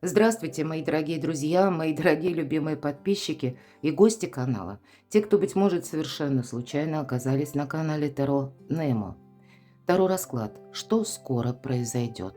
Здравствуйте, мои дорогие друзья, мои дорогие любимые подписчики и гости канала. Те, кто, быть может, совершенно случайно оказались на канале Таро Немо. Таро расклад. Что скоро произойдет?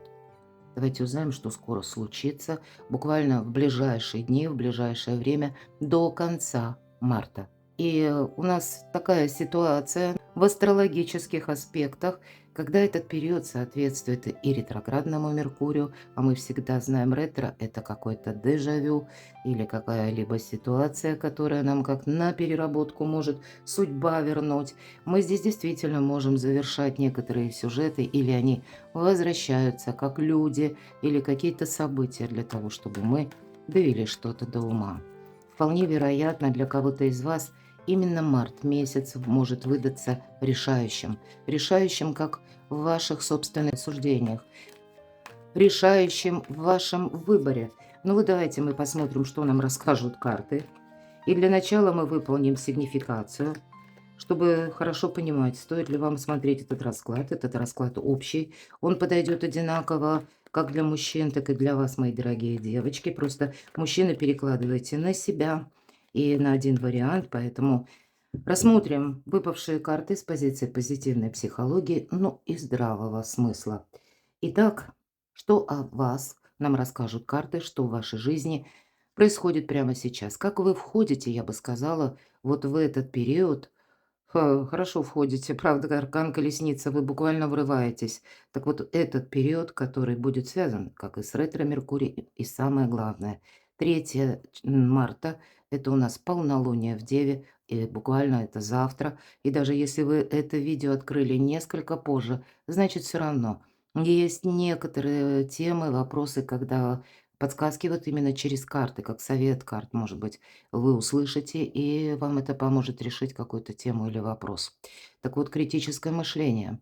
Давайте узнаем, что скоро случится, буквально в ближайшие дни, в ближайшее время, до конца марта. И у нас такая ситуация в астрологических аспектах, когда этот период соответствует и ретроградному Меркурию, а мы всегда знаем ретро– это какой-то дежавю или какая-либо ситуация, которая нам как на переработку может судьба вернуть. Мы здесь действительно можем завершать некоторые сюжеты, или они возвращаются как люди или какие-то события для того, чтобы мы довели что-то до ума. Вполне вероятно, для кого-то из вас именно март месяц может выдаться решающим. Решающим как в ваших собственных суждениях, решающим в вашем выборе. Ну вот давайте мы посмотрим, что нам расскажут карты. И для начала мы выполним сигнификацию, чтобы хорошо понимать, стоит ли вам смотреть этот расклад. Этот расклад общий. Он подойдет одинаково как для мужчин, так и для вас, мои дорогие девочки. Просто мужчины перекладывайте на себя и на один вариант. Поэтому рассмотрим выпавшие карты с позиции позитивной психологии, ну и здравого смысла. Итак, что о вас нам расскажут карты, что в вашей жизни происходит прямо сейчас. Как вы входите, я бы сказала, вот в этот период. Хорошо входите, правда, аркан колесница, вы буквально врываетесь. Так вот, этот период, который будет связан, как и с ретро-меркурий, и самое главное, 3 марта– это у нас полнолуние в Деве, и буквально это завтра. И даже если вы это видео открыли несколько позже, значит, все равно есть некоторые темы, вопросы, когда подсказки вот именно через карты, как совет карт, может быть, вы услышите, и вам это поможет решить какую-то тему или вопрос. Так вот, критическое мышление,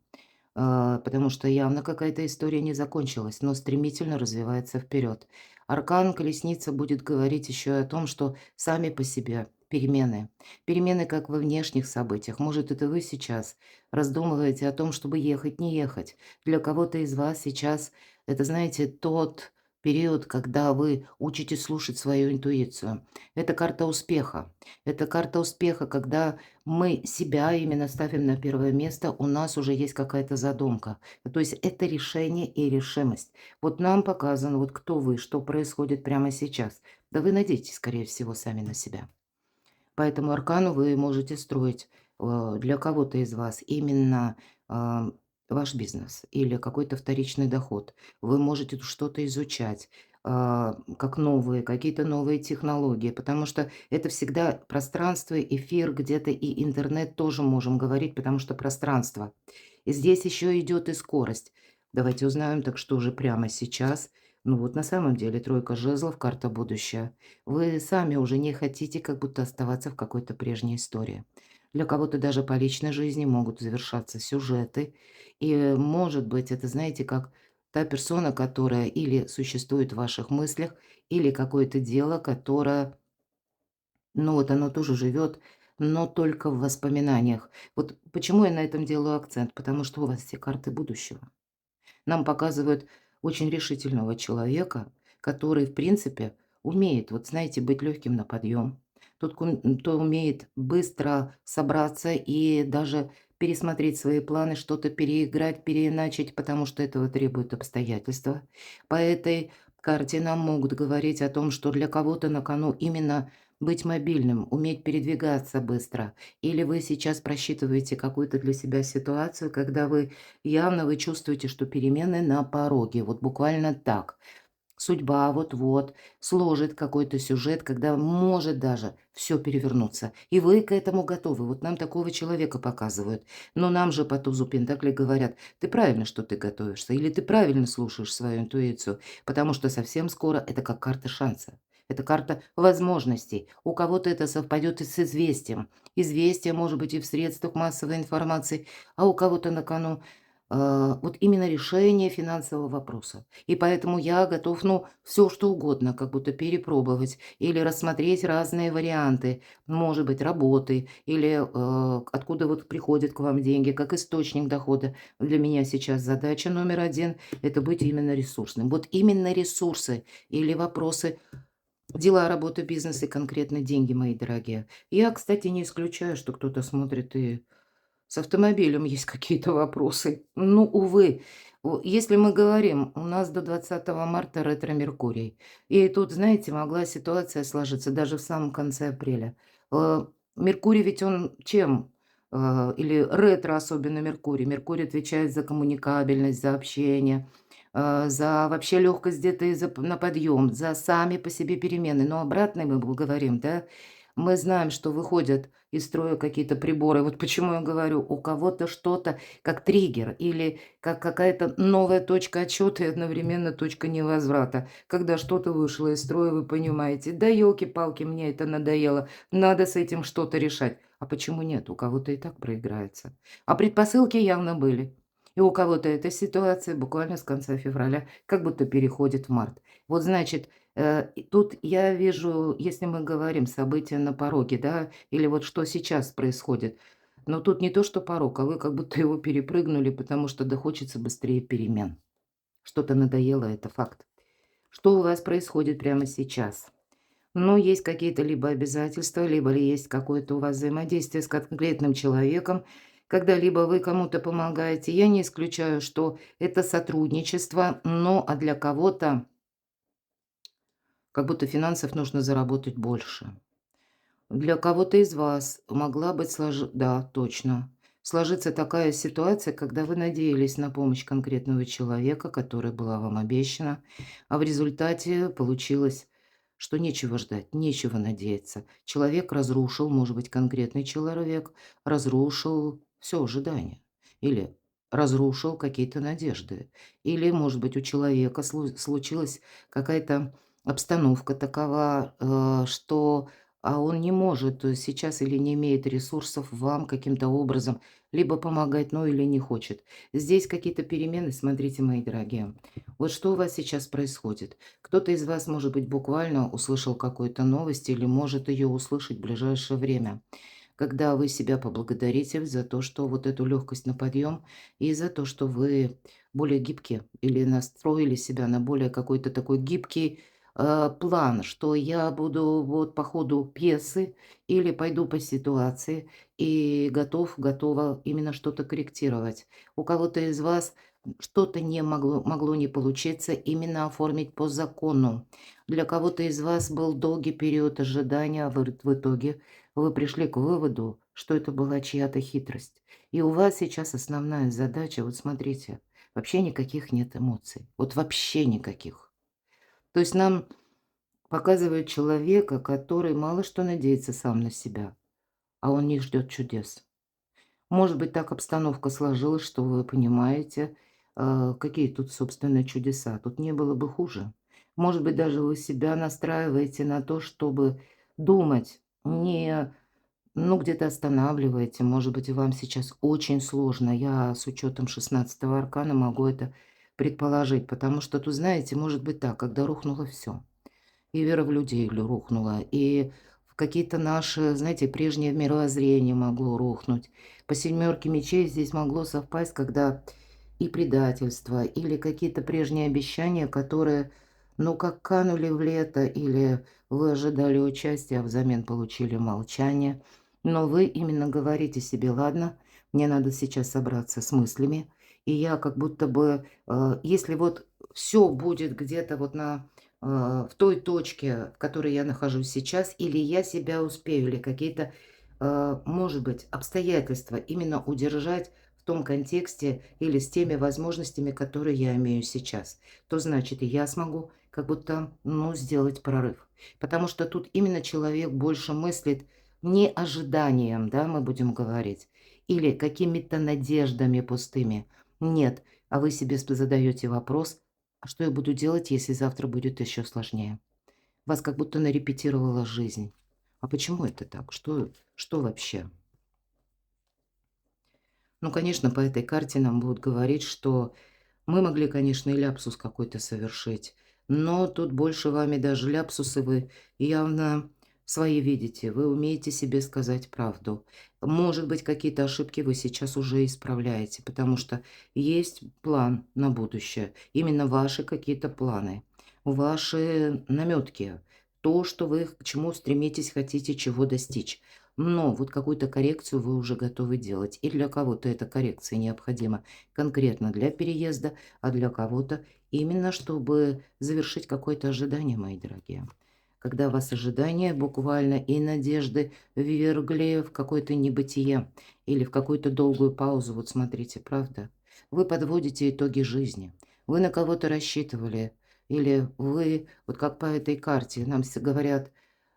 потому что явно какая-то история не закончилась, но стремительно развивается вперед. Аркан Колесница будет говорить еще о том, что сами по себе перемены. Перемены как во внешних событиях. Может, это вы сейчас раздумываете о том, чтобы ехать, не ехать. Для кого-то из вас сейчас это, знаете, тот период, когда вы учитесь слушать свою интуицию. Это карта успеха. Это карта успеха, когда мы себя именно ставим на первое место, у нас уже есть какая-то задумка. То есть это решение и решимость. Вот нам показано, вот кто вы, что происходит прямо сейчас. Да вы надейтесь, скорее всего, сами на себя. Поэтому аркану вы можете строить для кого-то из вас именно а, ваш бизнес или какой-то вторичный доход. Вы можете тут что-то изучать, как новые, какие-то новые технологии, потому что это всегда пространство, эфир где-то и интернет тоже можем говорить, потому что пространство. И здесь еще идет и скорость. Давайте узнаем, так что же прямо сейчас. Ну вот на самом деле тройка жезлов, карта будущее. Вы сами уже не хотите как будто оставаться в какой-то прежней истории. Для кого-то даже по личной жизни могут завершаться сюжеты. И, может быть, это, знаете, как та персона, которая или существует в ваших мыслях, или какое-то дело, которое, ну вот оно тоже живет, но только в воспоминаниях. Вот почему я на этом делаю акцент? Потому что у вас все карты будущего. Нам показывают очень решительного человека, который, в принципе, умеет, вот знаете, быть легким на подъем. Тот, кто умеет быстро собраться и даже пересмотреть свои планы, что-то переиграть, переиначить, потому что этого требуют обстоятельства. По этой карте нам могут говорить о том, что для кого-то на кону именно быть мобильным, уметь передвигаться быстро. Или вы сейчас просчитываете какую-то для себя ситуацию, когда явно вы чувствуете, что перемены на пороге. Вот буквально так. Судьба вот-вот сложит какой-то сюжет, когда может даже все перевернуться. И вы к этому готовы. Вот нам такого человека показывают. Но нам же по тузу Пентаклей говорят: ты правильно, что ты готовишься, или ты правильно слушаешь свою интуицию, потому что совсем скоро это как карта шанса. Это карта возможностей. У кого-то это совпадет и с известием. Известие может быть и в средствах массовой информации, а у кого-то на кону вот именно решение финансового вопроса. И поэтому я готов, ну, все что угодно, как будто перепробовать или рассмотреть разные варианты, может быть, работы или, откуда вот приходят к вам деньги, как источник дохода. Для меня сейчас задача номер один — это быть именно ресурсным. Вот именно ресурсы или вопросы дела, работа, бизнес и конкретно деньги, мои дорогие. Я, кстати, не исключаю, что кто-то смотрит и с автомобилем есть какие-то вопросы. Ну, увы, если мы говорим, у нас до 20 марта ретро-меркурий. И тут, знаете, могла ситуация сложиться даже в самом конце апреля. Э, Меркурий ведь он чем? Или ретро, особенно Меркурий. Меркурий отвечает за коммуникабельность, за общение, за вообще легкость где-то и на подъем, за сами по себе перемены. Но обратно мы говорим, да, мы знаем, что выходят из строя какие-то приборы. Вот почему я говорю, у кого-то что-то как триггер или как какая-то новая точка отсчета и одновременно точка невозврата. Когда что-то вышло из строя, вы понимаете, да елки-палки, мне это надоело, надо с этим что-то решать. А почему нет? У кого-то и так проиграется. А предпосылки явно были. И у кого-то эта ситуация буквально с конца февраля как будто переходит в март. Вот значит, и тут я вижу, если мы говорим события на пороге, да, или вот что сейчас происходит, но тут не то, что порог, а вы как будто его перепрыгнули, потому что да хочется быстрее перемен. Что-то надоело, это факт. Что у вас происходит прямо сейчас? Ну, есть какие-то либо обязательства, либо ли есть какое-то у вас взаимодействие с конкретным человеком, когда либо вы кому-то помогаете. Я не исключаю, что это сотрудничество, но а для кого-то как будто финансов нужно заработать больше. Для кого-то из вас могла быть да, точно, сложиться такая ситуация, когда вы надеялись на помощь конкретного человека, которая была вам обещана, а в результате получилось, что нечего ждать, нечего надеяться. Человек разрушил, может быть, конкретный человек разрушил все ожидания или разрушил какие-то надежды. Или, может быть, у человека случилась какая-то обстановка такова, что он не может сейчас или не имеет ресурсов вам каким-то образом либо помогать, ну или не хочет. Здесь какие-то перемены, смотрите, мои дорогие. Вот что у вас сейчас происходит? Кто-то из вас, может быть, буквально услышал какую-то новость или может ее услышать в ближайшее время, когда вы себя поблагодарите за то, что вот эту легкость на подъем и за то, что вы более гибкие или настроили себя на более какой-то такой гибкий план, что я буду вот по ходу пьесы или пойду по ситуации и готова именно что-то корректировать. У кого-то из вас что-то не могло не получиться именно оформить по закону. Для кого-то из вас был долгий период ожидания, а в итоге вы пришли к выводу, что это была чья-то хитрость. И у вас сейчас основная задача, вот смотрите, вообще никаких нет эмоций. Вот вообще никаких. То есть нам показывает человека, который мало что надеется сам на себя, а он не ждет чудес. Может быть, так обстановка сложилась, что вы понимаете, какие тут, собственно, чудеса. Тут не было бы хуже. Может быть, даже вы себя настраиваете на то, чтобы думать, не, ну, где-то останавливаете. Может быть, вам сейчас очень сложно. Я с учетом 16-го аркана могу это предположить, потому что тут, знаете, может быть так, когда рухнуло все. И вера в людей рухнула, и в какие-то наши, знаете, прежнее мировоззрение могло рухнуть. По семерке мечей здесь могло совпасть, когда и предательство, или какие-то прежние обещания, которые, ну, как канули в лето, или вы ожидали участия, а взамен получили молчание. Но вы именно говорите себе: ладно, мне надо сейчас собраться с мыслями, и я как будто бы, если вот все будет где-то вот в той точке, в которой я нахожусь сейчас, или я себя успею, или какие-то, может быть, обстоятельства именно удержать в том контексте или с теми возможностями, которые я имею сейчас, то значит, и я смогу как будто, ну, сделать прорыв. Потому что тут именно человек больше мыслит не ожиданием, да, мы будем говорить, или какими-то надеждами пустыми. Нет, а вы себе задаете вопрос: а что я буду делать, если завтра будет еще сложнее? Вас как будто нарепетировала жизнь. А почему это так? Что вообще? Ну, конечно, по этой карте нам будут говорить, что мы могли, конечно, и ляпсус какой-то совершить, но тут больше вами даже ляпсусы вы явно свои видите. Вы умеете себе сказать правду. Может быть, какие-то ошибки вы сейчас уже исправляете, потому что есть план на будущее. Именно ваши какие-то планы, ваши наметки, то, что вы к чему стремитесь, хотите чего достичь. Но вот какую-то коррекцию вы уже готовы делать. И для кого-то эта коррекция необходима конкретно для переезда, а для кого-то именно чтобы завершить какое-то ожидание, мои дорогие. Когда вас ожидания буквально и надежды ввергли в какое-то небытие или в какую-то долгую паузу, вот смотрите, правда? Вы подводите итоги жизни. Вы на кого-то рассчитывали, или вы, вот как по этой карте, нам все говорят,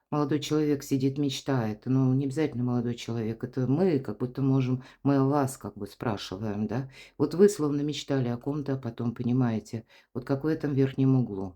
молодой человек сидит, мечтает. Ну, не обязательно молодой человек. Это мы как будто можем, мы о вас как бы спрашиваем, да. Вот вы словно мечтали о ком-то, а потом понимаете, вот как в этом верхнем углу.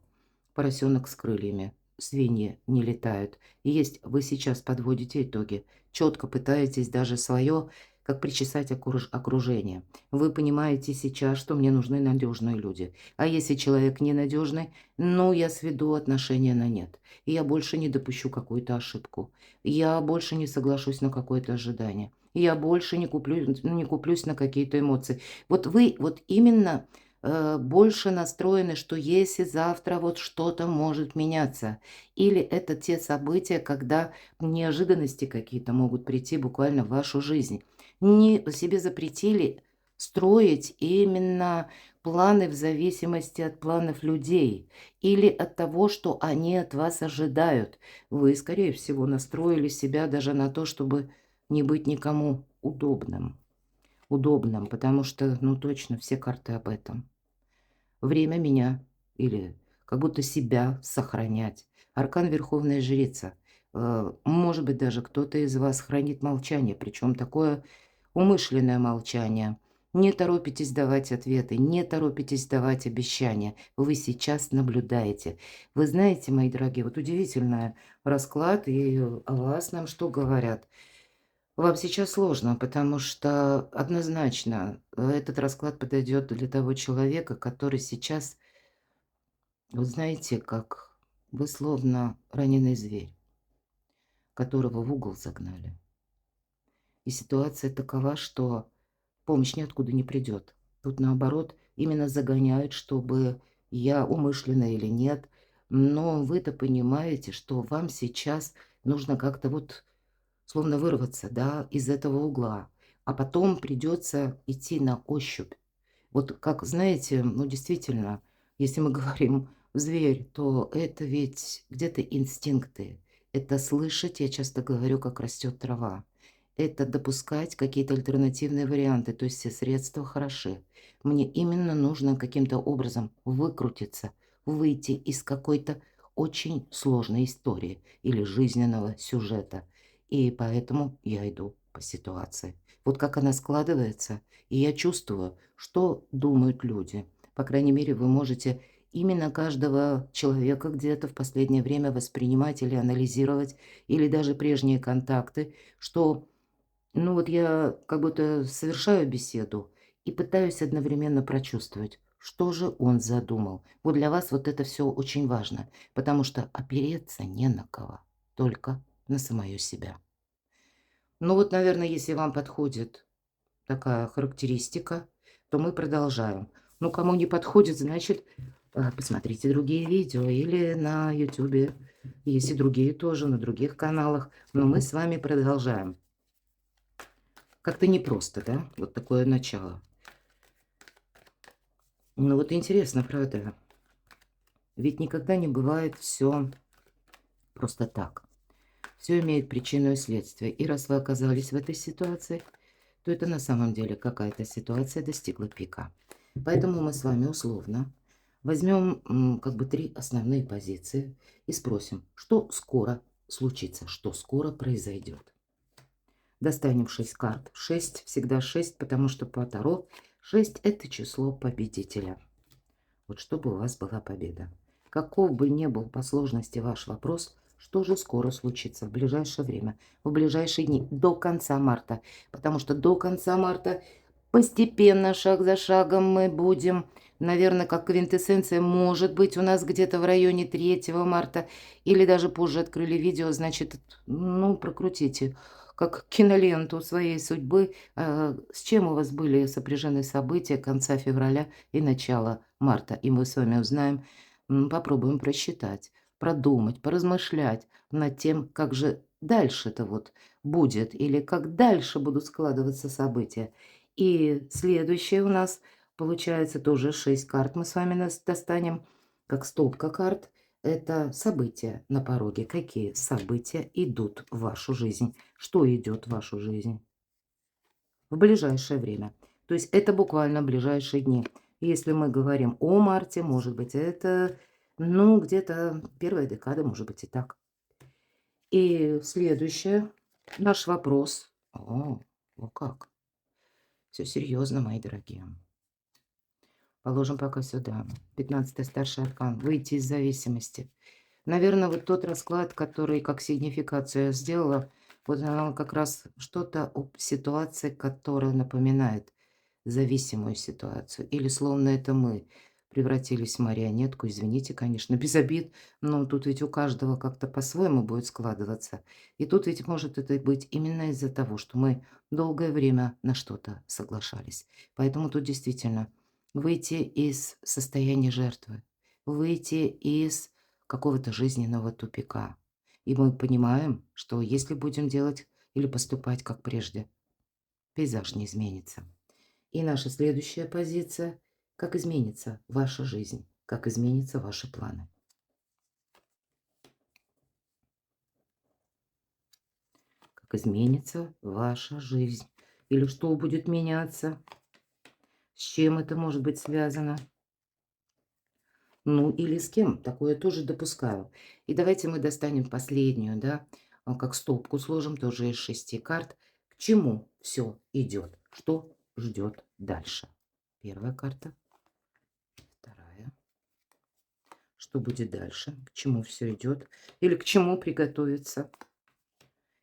Поросенок с крыльями, свиньи не летают. И есть, вы сейчас подводите итоги, четко пытаетесь даже свое, как причесать окружение. Вы понимаете сейчас, что мне нужны надежные люди. А если человек ненадежный, ну, я сведу отношения на нет. И я больше не допущу какую-то ошибку. Я больше не соглашусь на какое-то ожидание. Я больше не куплюсь на какие-то эмоции. Вот вы вот именно больше настроены, что если завтра вот что-то может меняться. Или это те события, когда неожиданности какие-то могут прийти буквально в вашу жизнь. Не себе запретили строить именно планы в зависимости от планов людей или от того, что они от вас ожидают. Вы, скорее всего, настроили себя даже на то, чтобы не быть никому удобным. Удобным, потому что, ну, точно, все карты об этом. Время меня или как будто себя сохранять. Аркан Верховная Жрица. Может быть, даже кто-то из вас хранит молчание, причем такое умышленное молчание. Не торопитесь давать ответы, не торопитесь давать обещания. Вы сейчас наблюдаете. Вы знаете, мои дорогие, вот удивительный расклад, и о вас нам что говорят? Вам сейчас сложно, потому что однозначно этот расклад подойдет для того человека, который сейчас, вот знаете, как вы словно раненый зверь, которого в угол загнали. И ситуация такова, что помощь ниоткуда не придет. Тут наоборот именно загоняют, чтобы я умышленно или нет. Но вы-то понимаете, что вам сейчас нужно как-то вот словно вырваться, да, из этого угла. А потом придется идти на ощупь. Вот как, знаете, ну действительно, если мы говорим зверь, то это ведь где-то инстинкты. Это слышать, я часто говорю, как растет трава. Это допускать какие-то альтернативные варианты, то есть все средства хороши. Мне именно нужно каким-то образом выкрутиться, выйти из какой-то очень сложной истории или жизненного сюжета. И поэтому я иду по ситуации. Вот как она складывается, и я чувствую, что думают люди. По крайней мере, вы можете именно каждого человека где-то в последнее время воспринимать или анализировать, или даже прежние контакты, что, ну вот я как будто совершаю беседу и пытаюсь одновременно прочувствовать, что же он задумал. Вот для вас вот это все очень важно, потому что опереться не на кого, только на самое себя. Ну вот, наверное, если вам подходит такая характеристика, то мы продолжаем. Ну, кому не подходит, значит, посмотрите другие видео или на YouTube. Есть и другие тоже, на других каналах. Но мы с вами продолжаем. Как-то непросто, да? Вот такое начало. Ну вот интересно, правда? Ведь никогда не бывает все просто так. Все имеет причину и следствие. И раз вы оказались в этой ситуации, то это на самом деле какая-то ситуация достигла пика. Поэтому мы с вами условно возьмем как бы три основные позиции и спросим, что скоро случится, что скоро произойдет. Достанем 6 карт. 6, всегда 6, потому что по Таро 6 это число победителя. Вот чтобы у вас была победа. Каков бы ни был по сложности ваш вопрос, что же скоро случится в ближайшее время, в ближайшие дни, до конца марта. Потому что до конца марта Постепенно, шаг за шагом мы будем, наверное, как квинтэссенция, может быть, у нас где-то в районе 3 марта или даже позже открыли видео, значит, ну, прокрутите, как киноленту своей судьбы, с чем у вас были сопряжены события конца февраля и начала марта. И мы с вами узнаем, попробуем просчитать, продумать, поразмышлять над тем, как же дальше-то вот будет или как дальше будут складываться события. И следующее у нас получается тоже 6 карт мы с вами достанем, как стопка карт. Это события на пороге. Какие события идут в вашу жизнь? Что идет в вашу жизнь в ближайшее время? То есть это буквально ближайшие дни. Если мы говорим о марте, может быть, это, ну, где-то первая декада, может быть, и так. И следующее, наш вопрос. О как! Все серьезно, мои дорогие. Положим пока сюда. 15-й старший аркан. Выйти из зависимости. Наверное, вот тот расклад, который как сигнификацию я сделала, вот она как раз что-то об ситуации, которая напоминает зависимую ситуацию. Или словно это мы превратились в марионетку. Извините, конечно, без обид, но тут ведь у каждого как-то по-своему будет складываться. И тут ведь может это быть именно из-за того, что мы долгое время на что-то соглашались. Поэтому тут действительно выйти из состояния жертвы, выйти из какого-то жизненного тупика. И мы понимаем, что если будем делать или поступать как прежде, пейзаж не изменится. И наша следующая позиция – как изменится ваша жизнь, как изменятся ваши планы. Как изменится ваша жизнь. Или что будет меняться, с чем это может быть связано. Ну, или с кем, такое тоже допускаю. И давайте мы достанем последнюю, да, как стопку сложим, тоже из 6 карт. К чему все идет, что ждет дальше. Первая карта, вторая. Что будет дальше, к чему все идет или к чему приготовиться.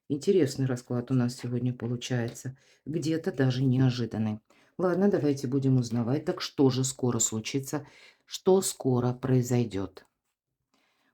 Интересный расклад у нас сегодня получается, где-то даже неожиданный. Ладно, давайте будем узнавать, так что же скоро случится, что скоро произойдет.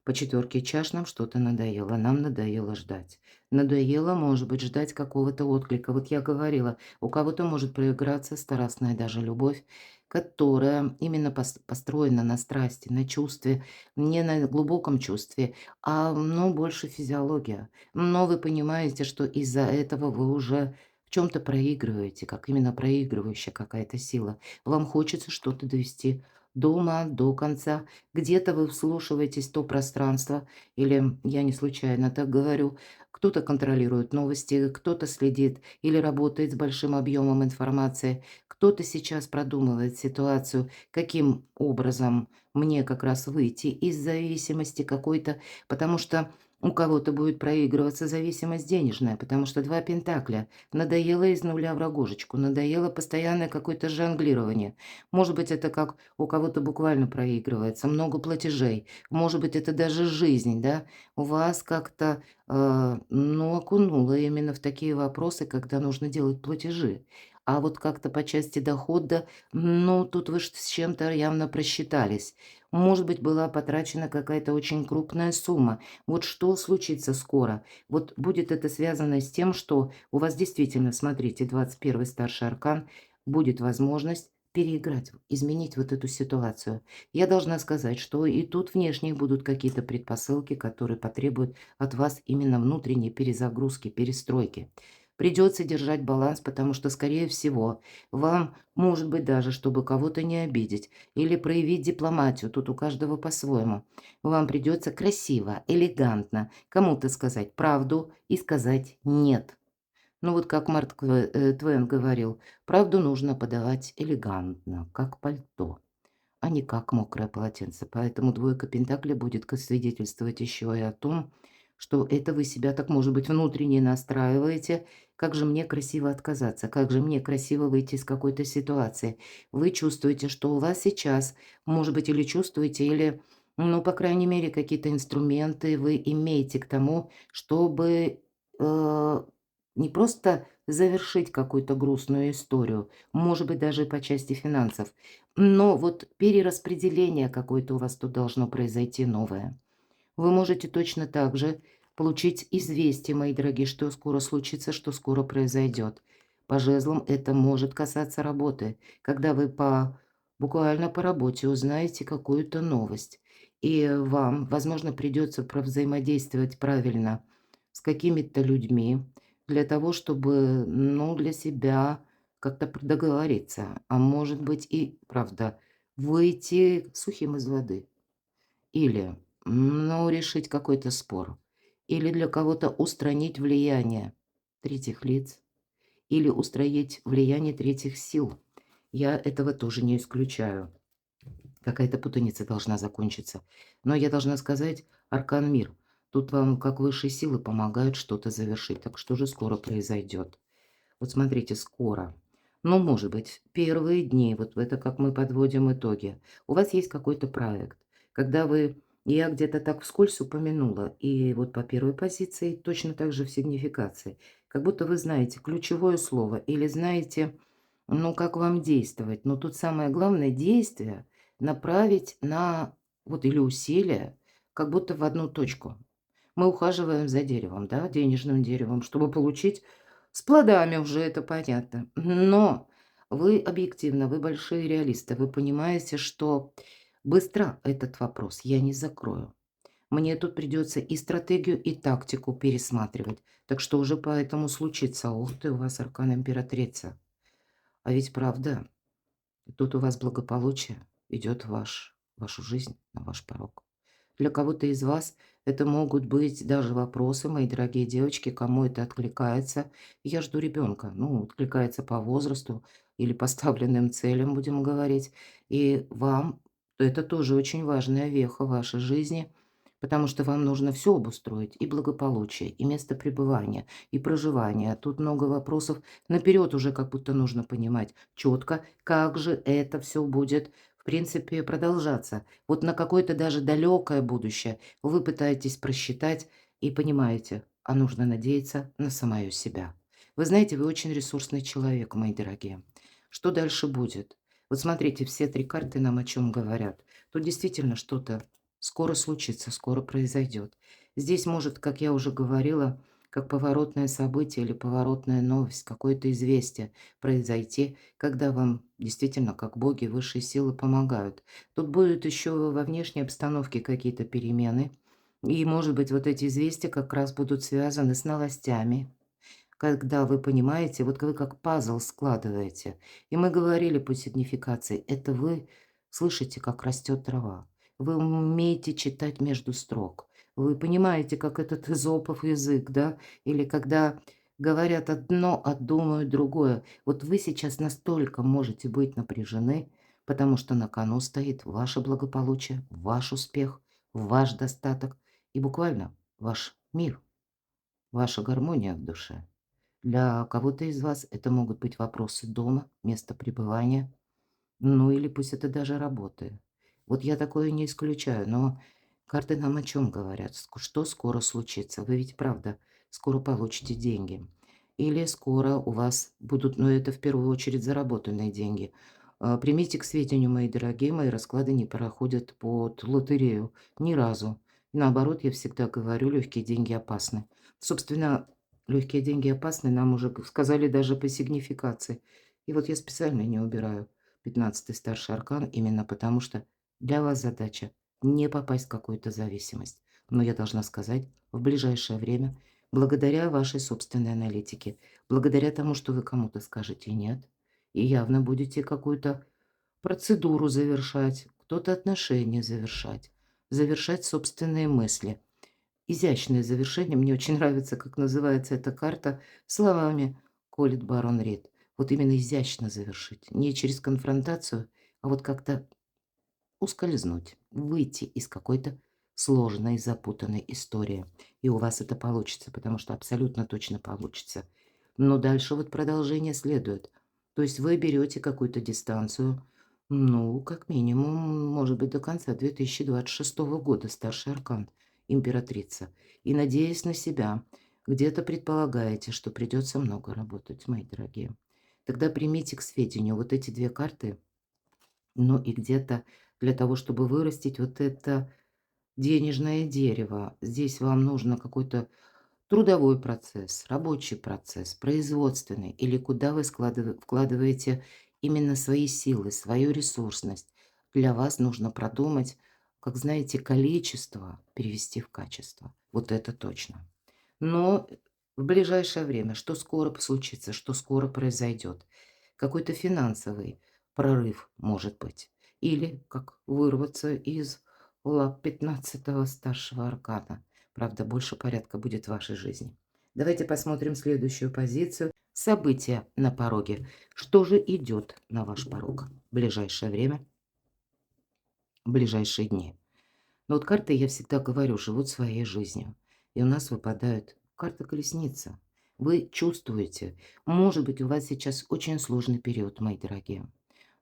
По 4 чаш нам что-то надоело. Нам надоело ждать. Надоело, может быть, ждать какого-то отклика. Вот я говорила, у кого-то может проиграться страстная даже любовь, которая именно построена на страсти, на чувстве, не на глубоком чувстве, а ну, больше физиология. Но вы понимаете, что из-за этого вы уже в чем-то проигрываете, как именно проигрывающая какая-то сила. Вам хочется что-то довести до ума, до конца. Где-то вы вслушиваетесь в то пространство, или я не случайно так говорю, кто-то контролирует новости, кто-то следит или работает с большим объемом информации, кто-то сейчас продумывает ситуацию, каким образом мне как раз выйти из зависимости какой-то, потому что у кого-то будет проигрываться зависимость денежная, потому что 2 пентакля. Надоело из нуля в рогожечку, надоело постоянное какое-то жонглирование. Может быть, это как у кого-то буквально проигрывается, много платежей, может быть, это даже жизнь, да, у вас как-то, ну, окунуло именно в такие вопросы, когда нужно делать платежи. А вот как-то по части дохода, ну, тут вы с чем-то явно просчитались. Может быть, была потрачена какая-то очень крупная сумма. Вот что случится скоро? Вот будет это связано с тем, что у вас действительно, смотрите, 21 старший аркан, будет возможность переиграть, изменить вот эту ситуацию. Я должна сказать, что и тут внешние будут какие-то предпосылки, которые потребуют от вас именно внутренней перезагрузки, перестройки. Придется держать баланс, потому что, скорее всего, вам, может быть, даже, чтобы кого-то не обидеть или проявить дипломатию, тут у каждого по-своему, вам придется красиво, элегантно кому-то сказать правду и сказать «нет». Ну вот как Марк Твен говорил, правду нужно подавать элегантно, как пальто, а не как мокрое полотенце. Поэтому 2 пентаклей будет свидетельствовать еще и о том, что это вы себя так, может быть, внутренне настраиваете. Как же мне красиво отказаться, как же мне красиво выйти из какой-то ситуации. Вы чувствуете, что у вас сейчас, может быть, или чувствуете, или, ну, по крайней мере, какие-то инструменты вы имеете к тому, чтобы не просто завершить какую-то грустную историю, может быть, даже по части финансов. Но вот перераспределение какое-то у вас тут должно произойти новое. Вы можете точно так же получить известие, мои дорогие, что скоро случится, что скоро произойдет. По жезлам это может касаться работы, когда вы буквально по работе узнаете какую-то новость. И вам, возможно, придется взаимодействовать правильно с какими-то людьми для того, чтобы, ну, для себя как-то договориться. А может быть и, правда, выйти сухим из воды. Или, ну, решить какой-то спор. Или для кого-то устранить влияние третьих лиц. Или устранить влияние третьих сил. Я этого тоже не исключаю. Какая-то путаница должна закончиться. Но я должна сказать, аркан мир. Тут вам как высшие силы помогают что-то завершить. Так что же скоро произойдет? Вот смотрите, скоро. Ну, может быть, первые дни, вот это как мы подводим итоги. У вас есть какой-то проект, когда я где-то так вскользь упомянула, и вот по первой позиции точно так же в сигнификации. Как будто вы знаете ключевое слово или знаете, ну, как вам действовать. Но тут самое главное действие направить на, вот или усилия, как будто в одну точку. Мы ухаживаем за деревом, да, денежным деревом, чтобы получить с плодами уже, это понятно. Но вы объективно, вы большие реалисты, вы понимаете, что быстро этот вопрос я не закрою. Мне тут придется и стратегию, и тактику пересматривать. Так что уже поэтому случится. Ух ты, у вас аркан императрица. А ведь правда, тут у вас благополучие идет вашу жизнь, на ваш порог. Для кого-то из вас это могут быть даже вопросы, мои дорогие девочки, кому это откликается. Я жду ребенка, ну, откликается по возрасту или поставленным целям, будем говорить. И вам это тоже очень важная веха в вашей жизни, потому что вам нужно все обустроить, и благополучие, и место пребывания, и проживания. Тут много вопросов наперед уже как будто нужно понимать четко, как же это все будет в принципе продолжаться. Вот на какое-то даже далекое будущее вы пытаетесь просчитать и понимаете, а нужно надеяться на самое себя. Вы знаете, вы очень ресурсный человек, мои дорогие. Что дальше будет? Вот смотрите, все три карты нам о чем говорят. Тут действительно что-то скоро случится, скоро произойдет. Здесь может, как я уже говорила, как поворотное событие или поворотная новость, какое-то известие произойти, когда вам действительно, как боги, высшие силы помогают. Тут будут еще во внешней обстановке какие-то перемены. И, может быть, вот эти известия как раз будут связаны с новостями, когда вы понимаете, вот вы как пазл складываете. И мы говорили по сигнификации, это вы слышите, как растет трава. Вы умеете читать между строк. Вы понимаете, как этот эзопов язык, да? Или когда говорят одно, а думают другое. Вот вы сейчас настолько можете быть напряжены, потому что на кону стоит ваше благополучие, ваш успех, ваш достаток и буквально ваш мир, ваша гармония в душе. Для кого-то из вас это могут быть вопросы дома, места пребывания, ну или пусть это даже работы. Вот я такое не исключаю, но карты нам о чем говорят? Что скоро случится? Вы ведь правда скоро получите деньги. Или скоро у вас будут, ну это в первую очередь заработанные деньги. Примите к сведению, мои дорогие, мои расклады не проходят под лотерею ни разу. Наоборот, я всегда говорю, легкие деньги опасны. Собственно, легкие деньги опасны, нам уже сказали даже по сигнификации. И вот я специально не убираю 15-й старший аркан именно потому, что для вас задача не попасть в какую-то зависимость. Но я должна сказать, в ближайшее время, благодаря вашей собственной аналитике, благодаря тому, что вы кому-то скажете «нет», и явно будете какую-то процедуру завершать, кто-то отношения завершать собственные мысли. Изящное завершение. Мне очень нравится, как называется эта карта, словами колет барон Рид. Вот именно изящно завершить. Не через конфронтацию, а вот как-то ускользнуть, выйти из какой-то сложной, запутанной истории. И у вас это получится, потому что абсолютно точно получится. Но дальше вот продолжение следует. То есть вы берете какую-то дистанцию, ну, как минимум, может быть, до конца 2026 года, старший аркан, императрица. И надеясь на себя, Где-то предполагаете, что придется много работать, мои дорогие. Тогда примите к сведению вот эти 2 карты. Ну и где-то для того, чтобы вырастить вот это денежное дерево, здесь вам нужно какой-то трудовой процесс, рабочий процесс, производственный, или куда вы вкладываете именно свои силы, свою ресурсность. Для вас нужно продумать, как знаете, количество перевести в качество. Вот это точно. Но в ближайшее время, что скоро случится, что скоро произойдет, какой-то финансовый прорыв может быть. Или как вырваться из лап 15-го старшего аркана. Правда, больше порядка будет в вашей жизни. Давайте посмотрим следующую позицию. События на пороге. Что же идет на ваш порог в ближайшее время, в ближайшие дни? Но вот карты, я всегда говорю, живут своей жизнью. И у нас выпадают карта колесница. Вы чувствуете, может быть, у вас сейчас очень сложный период, мои дорогие.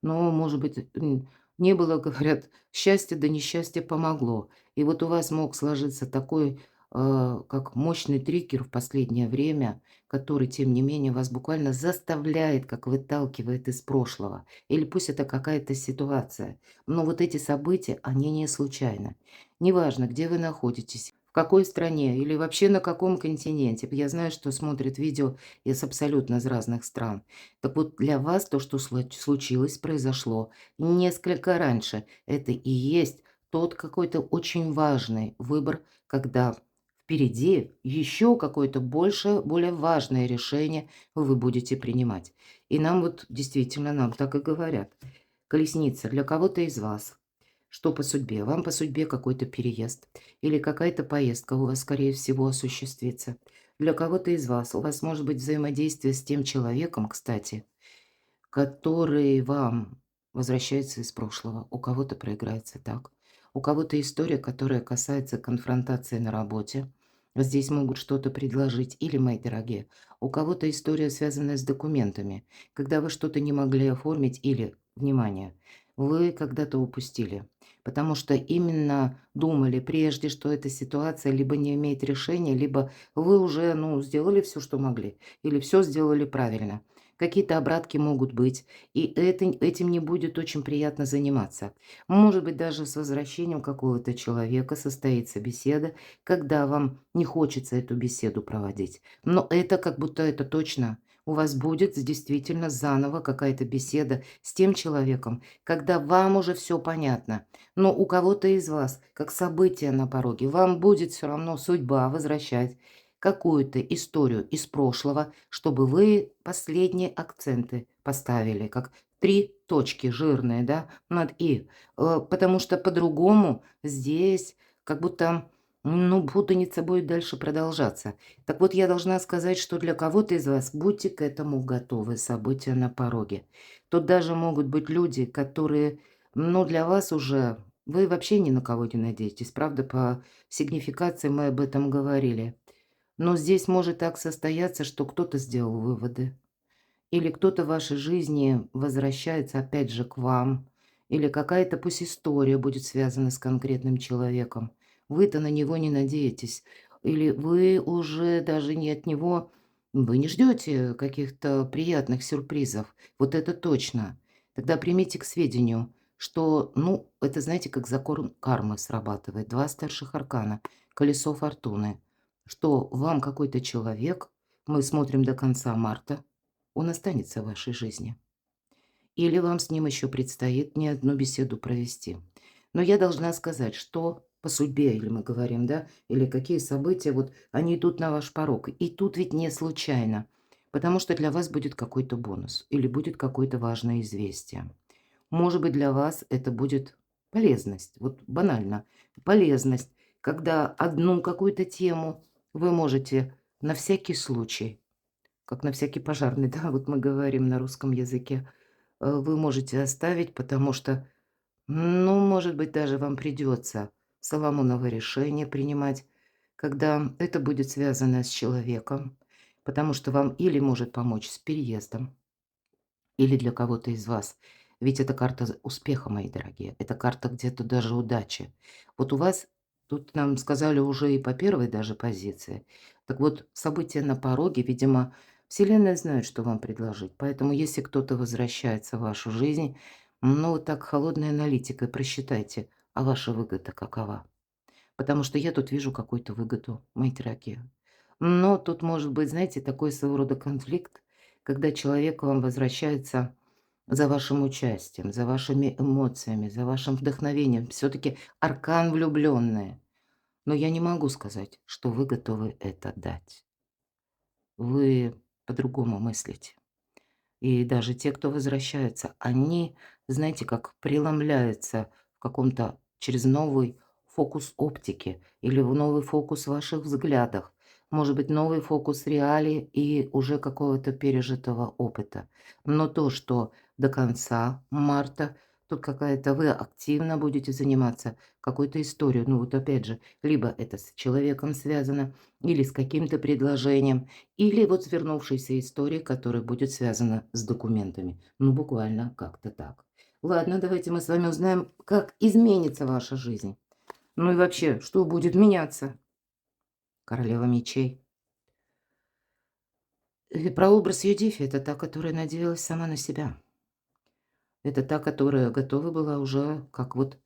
Но, может быть, не было, говорят, счастья, да несчастье помогло. И вот у вас мог сложиться такой, как мощный триггер в последнее время, который, тем не менее, вас буквально заставляет, как выталкивает из прошлого. Или пусть это какая-то ситуация. Но вот эти события, они не случайны. Неважно, где вы находитесь, в какой стране или вообще на каком континенте. Я знаю, что смотрят видео из абсолютно из разных стран. Так вот, для вас то, что случилось, произошло несколько раньше. Это и есть тот какой-то очень важный выбор, когда впереди еще какое-то больше, более важное решение вы будете принимать. И нам вот действительно, нам так и говорят. Колесница для кого-то из вас. Что по судьбе? Вам по судьбе какой-то переезд или какая-то поездка у вас, скорее всего, осуществится. Для кого-то из вас у вас может быть взаимодействие с тем человеком, кстати, который вам возвращается из прошлого. У кого-то проиграется так. У кого-то история, которая касается конфронтации на работе. Здесь могут что-то предложить. Или, мои дорогие, у кого-то история, связанная с документами. Когда вы что-то не могли оформить или, внимание, вы когда-то упустили. Потому что именно думали прежде, что эта ситуация либо не имеет решения, либо вы уже сделали все, что могли, или все сделали правильно. Какие-то обратки могут быть, и этим не будет очень приятно заниматься. Может быть, даже с возвращением какого-то человека состоится беседа, когда вам не хочется эту беседу проводить. Но это как будто это точно. У вас будет действительно заново какая-то беседа с тем человеком, когда вам уже все понятно. Но у кого-то из вас, как событие на пороге, вам будет все равно судьба возвращать какую-то историю из прошлого, чтобы вы последние акценты поставили, как 3 точки жирные, да, над «и». Потому что по-другому здесь как будто, путаница будет дальше продолжаться. Так вот, я должна сказать, что для кого-то из вас будьте к этому готовы, события на пороге. Тут даже могут быть люди, которые, для вас уже вы вообще ни на кого не надеетесь, правда? По сигнификации мы об этом говорили. Но здесь может так состояться, что кто-то сделал выводы, или кто-то в вашей жизни возвращается опять же к вам, или какая-то пусть история будет связана с конкретным человеком. Вы-то на него не надеетесь, или вы уже даже не от него, вы не ждете каких-то приятных сюрпризов. Вот это точно. Тогда примите к сведению, что, это знаете, как закон кармы срабатывает. Два старших аркана, колесо фортуны, что вам какой-то человек, мы смотрим до конца марта, он останется в вашей жизни. Или вам с ним еще предстоит не одну беседу провести. Но я должна сказать, что по судьбе, или мы говорим, да, или какие события, вот они идут на ваш порог. И тут ведь не случайно, потому что для вас будет какой-то бонус или будет какое-то важное известие. Может быть, для вас это будет полезность, вот банально, полезность, когда одну какую-то тему вы можете на всякий случай, как на всякий пожарный, да, вот мы говорим на русском языке, вы можете оставить, потому что, может быть, даже вам придется Соломоново решение принимать, когда это будет связано с человеком, потому что вам или может помочь с переездом, или для кого-то из вас. Ведь это карта успеха, мои дорогие, это карта где-то даже удачи. Вот у вас Тут нам сказали уже и по первой даже позиции. Так вот, события на пороге, видимо, Вселенная знает, что вам предложить. Поэтому, если кто-то возвращается в вашу жизнь, ну, вот так холодной аналитикой просчитайте, а ваша выгода какова. Потому что я тут вижу какую-то выгоду, мои дорогие. Но тут может быть, знаете, такой своего рода конфликт, когда человек к вам возвращается за вашим участием, за вашими эмоциями, за вашим вдохновением. Все-таки аркан влюбленные. Но я не могу сказать, что вы готовы это дать. Вы по-другому мыслите. И даже те, кто возвращаются, они, знаете, как преломляются в каком-то через новый фокус оптики или в новый фокус в ваших взглядах. Может быть, новый фокус реалий и уже какого-то пережитого опыта. Но то, что до конца марта тут какая-то вы активно будете заниматься какой-то историей. Ну вот опять же, либо это с человеком связано, или с каким-то предложением, или вот свернувшейся истории, которая будет связана с документами. Ну, буквально как-то так. Ладно, давайте мы с вами узнаем, как изменится ваша жизнь. Ну и вообще, что будет меняться? Королева мечей. Прообраз Юдифи– это та, которая надеялась сама на себя. Это та, которая готова была уже как вот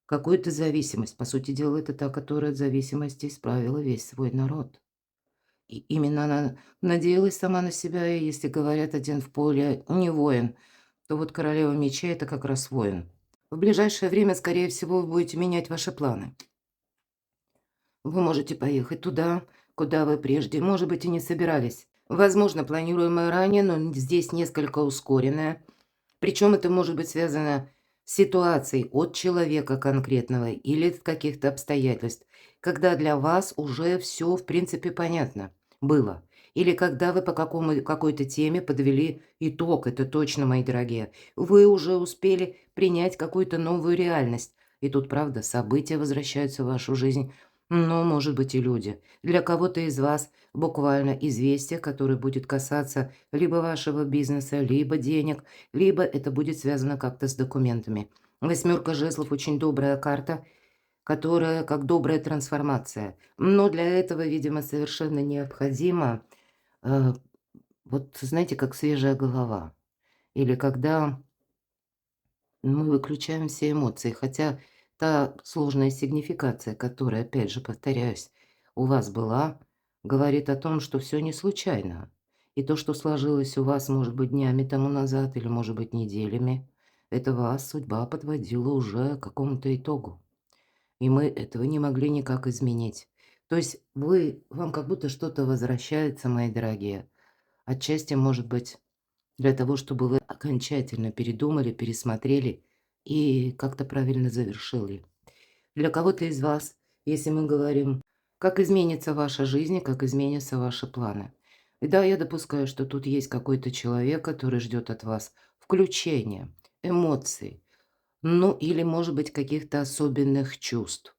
какую-то зависимость. По сути дела, это та, которая от зависимости исправила весь свой народ. И именно она надеялась сама на себя, и если говорят: "Один в поле не воин", то вот королева мечей– это как раз воин. В ближайшее время, скорее всего, вы будете менять ваши планы. Вы можете поехать туда, куда вы прежде, может быть, и не собирались. Возможно, планируемое ранее, но здесь несколько ускоренное. Причем это может быть связано с ситуацией от человека конкретного или от каких-то обстоятельств, когда для вас уже все в принципе понятно было. Или когда вы по какой-то теме подвели итог, это точно, мои дорогие. Вы уже успели принять какую-то новую реальность. И тут, правда, события возвращаются в вашу жизнь, но, может быть, и люди. Для кого-то из вас буквально известие, которое будет касаться либо вашего бизнеса, либо денег, либо это будет связано как-то с документами. Восьмерка жезлов– очень добрая карта, которая как добрая трансформация. Но для этого, видимо, совершенно необходимо, э, вот знаете, как свежая голова. Или когда мы выключаем все эмоции, хотя та сложная сигнификация, которая, опять же, повторяюсь, у вас была, говорит о том, что все не случайно. И то, что сложилось у вас, может быть, днями тому назад или, может быть, неделями, это вас судьба подводила уже к какому-то итогу. И мы этого не могли никак изменить. То есть вам как будто что-то возвращается, мои дорогие. Отчасти, может быть, для того, чтобы вы окончательно передумали, пересмотрели и как-то правильно завершили. Для кого-то из вас, если мы говорим, как изменится ваша жизнь и как изменятся ваши планы. И да, я допускаю, что тут есть какой-то человек, который ждет от вас включения, эмоций, ну или, может быть, каких-то особенных чувств.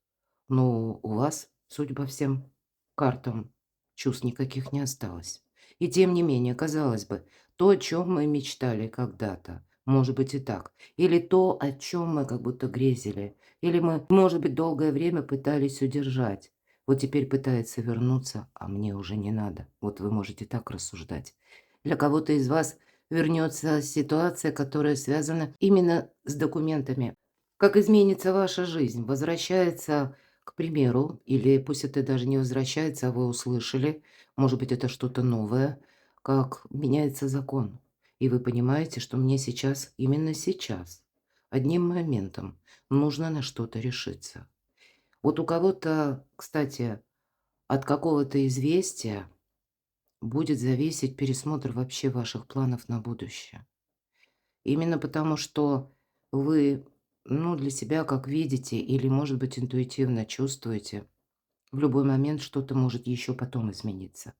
Но у вас, судя по всем картам, чувств никаких не осталось. И тем не менее, казалось бы, то, о чем мы мечтали когда-то, может быть и так. Или то, о чем мы как будто грезили. Или мы, может быть, долгое время пытались удержать. Вот теперь пытается вернуться, а мне уже не надо. Вот вы можете так рассуждать. Для кого-то из вас вернется ситуация, которая связана именно с документами. Как изменится ваша жизнь? Возвращается, к примеру, или пусть это даже не возвращается, а вы услышали, может быть, это что-то новое, как меняется закон. И вы понимаете, что мне сейчас, именно сейчас, одним моментом нужно на что-то решиться. Вот у кого-то, кстати, от какого-то известия будет зависеть пересмотр вообще ваших планов на будущее. Именно потому, что вы, ну, для себя как видите или, может быть, интуитивно чувствуете, в любой момент что-то может еще потом измениться.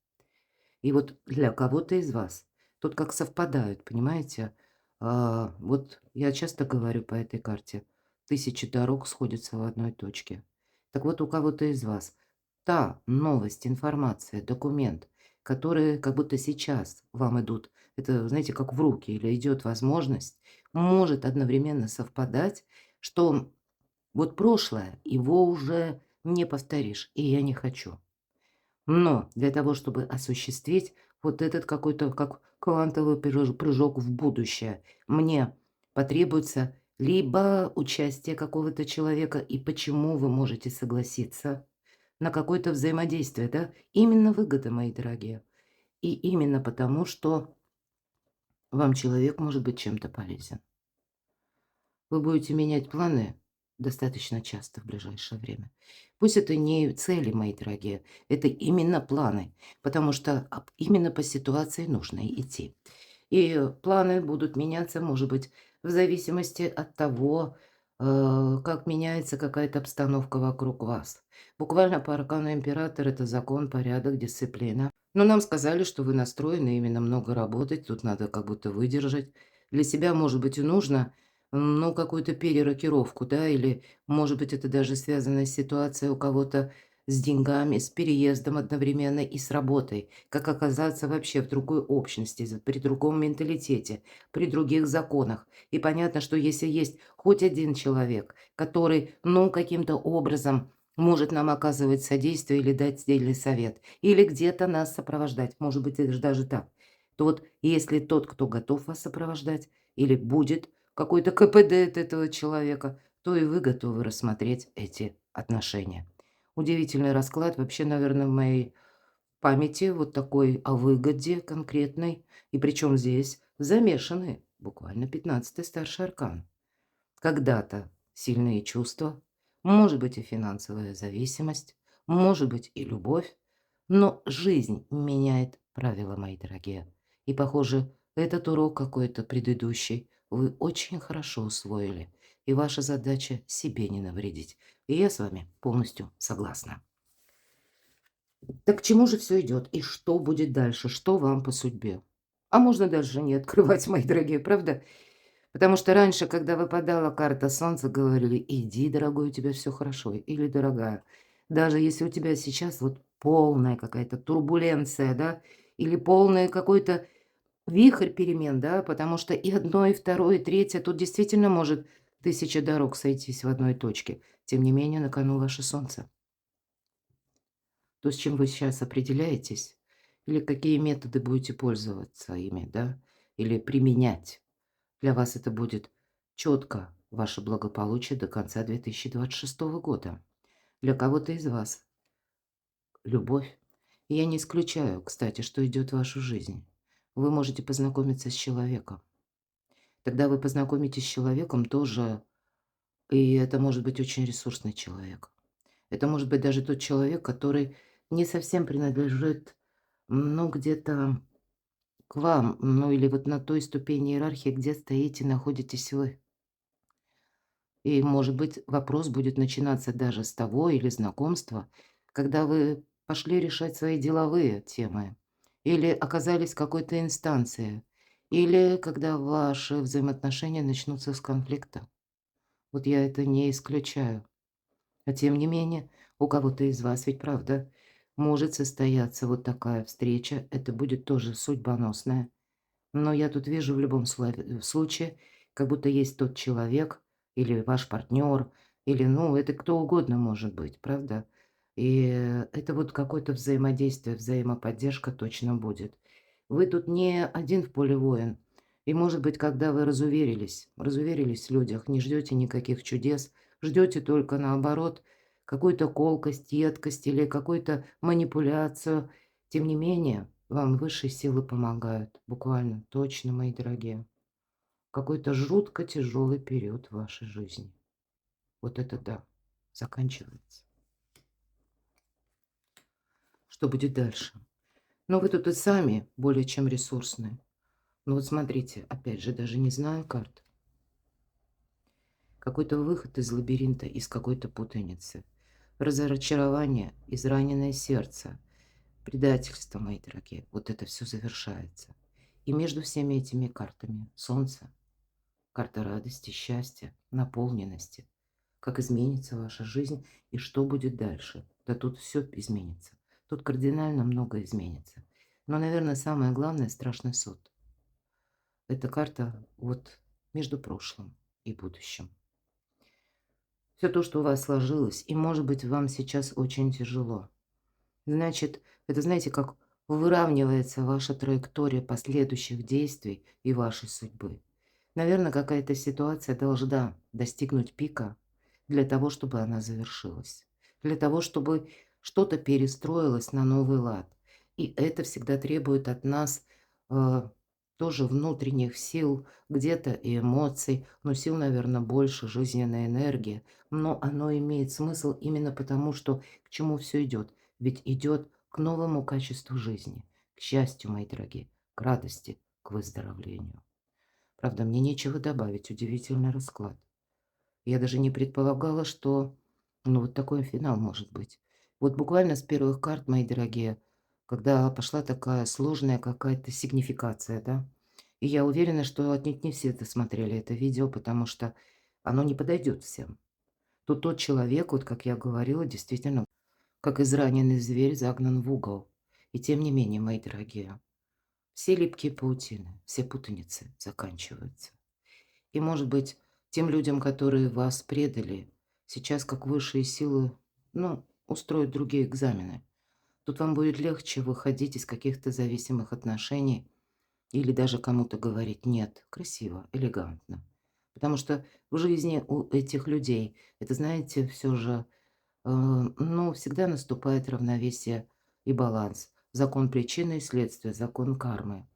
И вот для кого-то из вас тут как совпадают, понимаете? Вот я часто говорю по этой карте, тысячи дорог сходятся в одной точке. Так вот, у кого-то из вас та новость, информация, документ, которые как будто сейчас вам идут, это, знаете, как в руки, или идет возможность, может одновременно совпадать, что вот прошлое, его уже не повторишь, и я не хочу. Но для того, чтобы осуществить вот этот какой-то как квантовый прыжок в будущее, мне потребуется либо участие какого-то человека, и почему вы можете согласиться на какое-то взаимодействие, да? Именно выгода, мои дорогие. И именно потому, что вам человек может быть чем-то полезен. Вы будете менять планы достаточно часто в ближайшее время. Пусть это не цели, мои дорогие, это именно планы, потому что именно по ситуации нужно идти. И планы будут меняться, может быть, в зависимости от того, как меняется какая-то обстановка вокруг вас. Буквально по аркану император это закон, порядок, дисциплина. Но нам сказали, что вы настроены именно много работать, тут надо как будто выдержать. Для себя, может быть, и нужно ну, какую-то перерокировку, да, или, может быть, это даже связанная ситуация у кого-то с деньгами, с переездом одновременно и с работой. Как оказаться вообще в другой общности, при другом менталитете, при других законах. И понятно, что если есть хоть один человек, который, ну, каким-то образом может нам оказывать содействие или дать дельный совет, или где-то нас сопровождать, может быть, это же даже так, то вот если тот, кто готов вас сопровождать, или будет какой-то КПД от этого человека, то и вы готовы рассмотреть эти отношения. Удивительный расклад. Вообще, наверное, в моей памяти вот такой о выгоде конкретной. И причем здесь замешаны буквально 15-й старший аркан. Когда-то сильные чувства, может быть и финансовая зависимость, может быть и любовь, но жизнь меняет правила, мои дорогие. И, похоже, этот урок какой-то предыдущий вы очень хорошо усвоили, и ваша задача себе не навредить. И я с вами полностью согласна. Так к чему же все идет? И что будет дальше? Что вам по судьбе? А можно даже не открывать, мои дорогие, правда? Потому что раньше, когда выпадала карта Солнца, говорили: "Иди, дорогой, у тебя все хорошо". Или: "Дорогая". Даже если у тебя сейчас вот полная какая-то турбуленция, да, или полный какой-то вихрь перемен, да, потому что и одно, и второе, и третье, тут действительно может тысяча дорог сойтись в одной точке. Тем не менее, на кону ваше Солнце. То, с чем вы сейчас определяетесь, или какие методы будете пользоваться ими, да, или применять. Для вас это будет четко ваше благополучие до конца 2026 года. Для кого-то из вас любовь. И я не исключаю, кстати, что идет в вашу жизнь. Вы можете познакомиться с человеком. Тогда вы познакомитесь с человеком тоже, и это может быть очень ресурсный человек. Это может быть даже тот человек, который не совсем принадлежит, ну, где-то к вам, ну, или вот на той ступени иерархии, где стоите, находитесь вы. И, может быть, вопрос будет начинаться даже с того или знакомства, когда вы пошли решать свои деловые темы, или оказались в какой-то инстанции, или когда ваши взаимоотношения начнутся с конфликта. Вот я это не исключаю. А тем не менее, у кого-то из вас ведь правда может состояться вот такая встреча. Это будет тоже судьбоносная. Но я тут вижу в любом случае, как будто есть тот человек или ваш партнер, или, ну, это кто угодно может быть, правда? И это вот какое-то взаимодействие, взаимоподдержка точно будет. Вы тут не один в поле воин. И, может быть, когда вы разуверились в людях, не ждете никаких чудес, ждете только наоборот какую-то колкость, едкость или какую-то манипуляцию. Тем не менее, вам высшие силы помогают. Буквально, точно, мои дорогие. Какой-то жутко тяжелый период в вашей жизни. Вот это да, заканчивается. Что будет дальше? Ну, вы тут и сами более чем ресурсные. Ну вот смотрите, опять же, даже не знаю карт. Какой-то выход из лабиринта, из какой-то путаницы. Разочарование, израненное сердце, предательство, мои дорогие. Вот это все завершается. И между всеми этими картами Солнце, карта радости, счастья, наполненности. Как изменится ваша жизнь и что будет дальше. Да тут все изменится. Тут кардинально много изменится. Но, наверное, самое главное – страшный суд. Это карта вот между прошлым и будущим. Все то, что у вас сложилось, и, может быть, вам сейчас очень тяжело. Значит, это, знаете, как выравнивается ваша траектория последующих действий и вашей судьбы. Наверное, какая-то ситуация должна достигнуть пика для того, чтобы она завершилась. Для того, чтобы что-то перестроилось на новый лад. И это всегда требует от нас э, тоже внутренних сил, где-то и эмоций, но сил, наверное, больше, жизненной энергии. Но оно имеет смысл именно потому, что к чему все идет. Ведь идет к новому качеству жизни, к счастью, мои дорогие, к радости, к выздоровлению. Правда, мне нечего добавить, удивительный расклад. Я даже не предполагала, что, ну, вот такой финал может быть. Вот буквально с первых карт, мои дорогие, когда пошла такая сложная какая-то сигнификация, да, и я уверена, что отнюдь не все досмотрели это видео, потому что оно не подойдет всем. Тут тот человек, вот как я говорила, действительно, как израненный зверь, загнан в угол. И тем не менее, мои дорогие, все липкие паутины, все путаницы заканчиваются. И, может быть, тем людям, которые вас предали, сейчас как высшие силы, ну, устроят другие экзамены. Тут вам будет легче выходить из каких-то зависимых отношений или даже кому-то говорить «нет». Красиво, элегантно. Потому что в жизни у этих людей, это, знаете, все же, ну, всегда наступает равновесие и баланс. Закон причины и следствия, закон кармы.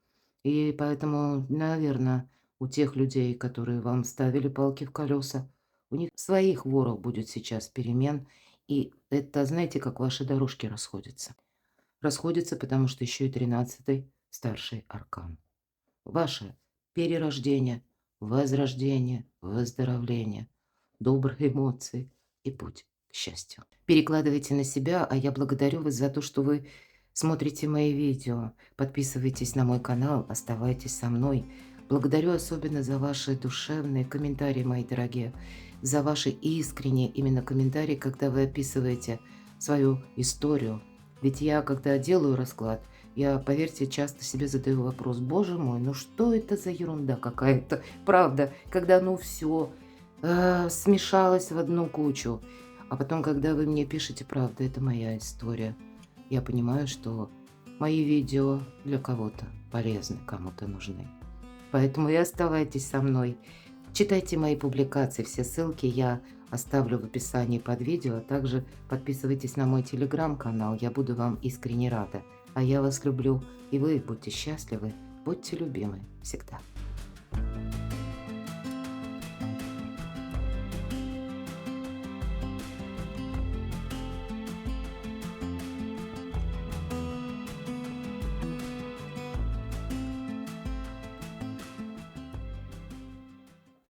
И поэтому, наверное, у тех людей, которые вам ставили палки в колеса, у них своих ворох будет сейчас перемен. И это, знаете, как ваши дорожки расходятся. Расходятся, потому что еще и 13-й старший аркан. Ваше перерождение, возрождение, выздоровление, добрые эмоции и путь к счастью. Перекладывайте на себя, а я благодарю вас за то, что вы смотрите мои видео. Подписывайтесь на мой канал, оставайтесь со мной. Благодарю особенно за ваши душевные комментарии, мои дорогие, за ваши искренние именно комментарии, когда вы описываете свою историю. Ведь я, когда делаю расклад, я, поверьте, часто себе задаю вопрос: боже мой, ну что это за ерунда какая-то? Правда, когда ну все смешалось в одну кучу. А потом, когда вы мне пишете: правда, это моя история, я понимаю, что мои видео для кого-то полезны, кому-то нужны. Поэтому и оставайтесь со мной. Читайте мои публикации, все ссылки я оставлю в описании под видео, а также подписывайтесь на мой телеграм-канал, я буду вам искренне рада. А я вас люблю, и вы будьте счастливы, будьте любимы всегда.